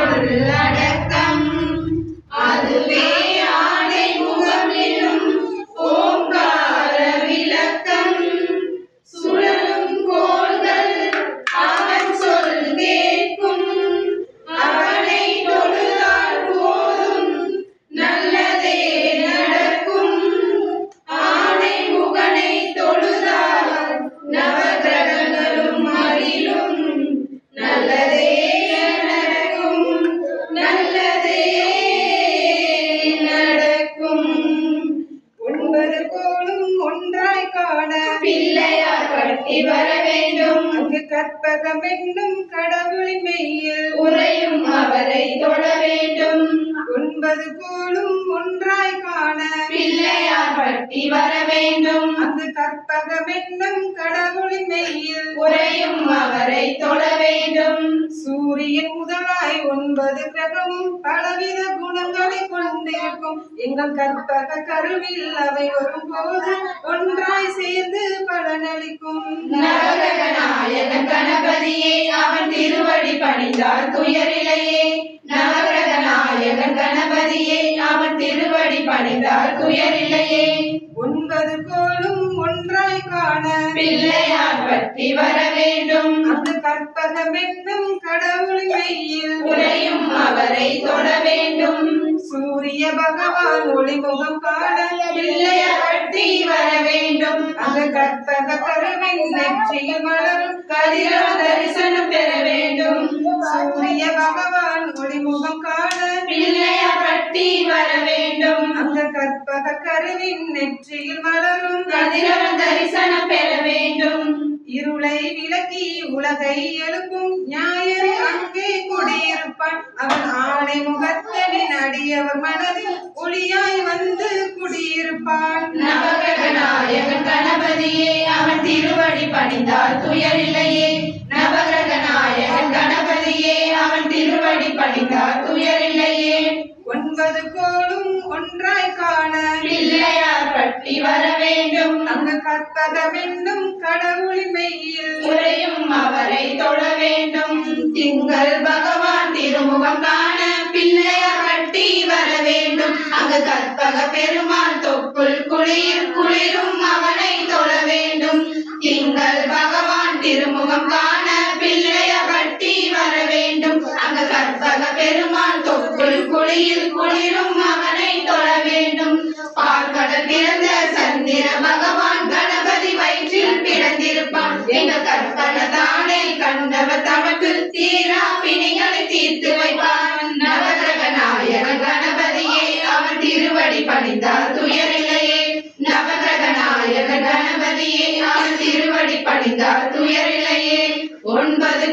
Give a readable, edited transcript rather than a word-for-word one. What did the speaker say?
ஒன்றினுள்ளடக்கம் அதுவே ஆணை முகமிலும் ஓங்கார விளக்கம் சுழலும் கோள்கள் அவன் சொல் கேட்கும் அவனை தொழுதால் போதும் நல்லதே நடக்கும் ஆணை முகனை தொழுதால் நவகிரகங்களும் அருளும் நல்லதே நடக்கும் நல்லதே நடக்கும் ஒன்பது கோளும் ஒன்றாய் காண பிள்ளையார் பட்டி வர வேண்டும் அங்கு கற்பகம் என்னும் கடவுளின் மெய்யில் உறையும் அவரை தொழ வேண்டும் ஒன்பது கோளும் ஒன்றாய் காண பிள்ளையார் பட்டி வர வேண்டும் அங்கு கற்பகம் என்னும் கடவுளின் மெய்யில் உறையும் அவரை தொழ வேண்டும் சூரியன் முதலாய் ஒன்பது கிரகமும் பலவித குணங்களை கொண்டிருக்கும் எங்கள் கற்பக கருவில் அவை வரும்போது ஒன்றாய் சேர்ந்து பலனளிக்கும் நவகிரக நாயகன் கணபதியே அவன் திருவடி பணிந்தால் துயரில்லையே நவகிரக நாயகன் கணபதியே அவன் திருவடி பணிந்தால் துயரில்லையே ஒன்பது கோளும் ஒன்றாய் காண பிள்ளையார் பட்டி வர வேண்டும் அங்கு கற்பகம் என்னும் கடவுளின் மெய்யில் உறையும் அவரை தொழ வேண்டும் சூரிய பகவான் ஒளிமுகம் காண பிள்ளையார் பட்டி வர வேண்டும் அங்கு கற்பக கருவின் நெற்றியில் மலரும் கதிரவ தரிசனம் பெற வேண்டும் சூரிய பகவான் ஒளிமுகம் காண பிள்ளையார் பட்டி வர வேண்டும் அங்கு கற்பக கருவின் நெற்றியில் மலரும் கதிரவ தரிசனம் பெற வேண்டும் இருளை விலக்கி உலகை எழுப்பும் ஞாயிறு அங்கே குடியிருப்பான் அவன் ஆணை முகத்தனின் அடியவர் மனதில் ஒளியாய் வந்து குடியிருப்பான் நவகிரக நாயகன் கணபதியே அவன் திருவடி பணிந்தால் துயரில்லையே நவகிரக நாயகன் கணபதியே அவன் திருவடி பணிந்தால் துயரில்லையே ஒன்பது கோளும் ஒன்றாய் காண பிள்ளையார் பட்டி வர வேண்டும் அங்கு கற்பகம் என்னும் கடவுளின் மெய்யில் உறையும் அவரை தொழ வேண்டும் திங்கள் பகவான் திருமுகம் காண பிள்ளையார் பட்டி வர வேண்டும் அங்கு கற்பக பெருமாள் தொப்புள் குளிரும் அவனை தொழ வேண்டும் திங்கள் பகவான் திருமுகம் காண பிள்ளையார் பட்டி வர வேண்டும் அங்கு கற்பக பெருமாள் தொப்புள் குளிரும் அவனை தொழ வேண்டும் பார்க்கடல் பிறந்த சந்திர பகவான் கணபதி வயிற்றில் பிறந்திருப்பான் எங்கள் கற்பனை தானே கண்டவர் தமக்கு தீரா பிணிகளை தீர்த்து வைப்பான் நவகிரக நாயகன் கணபதியே அவன் திருவடி பணிந்தால் துயரில்லையே நவகிரக நாயகன் கணபதியே அவன் திருவடி பணிந்தால் துயரில்லையே ஒன்பது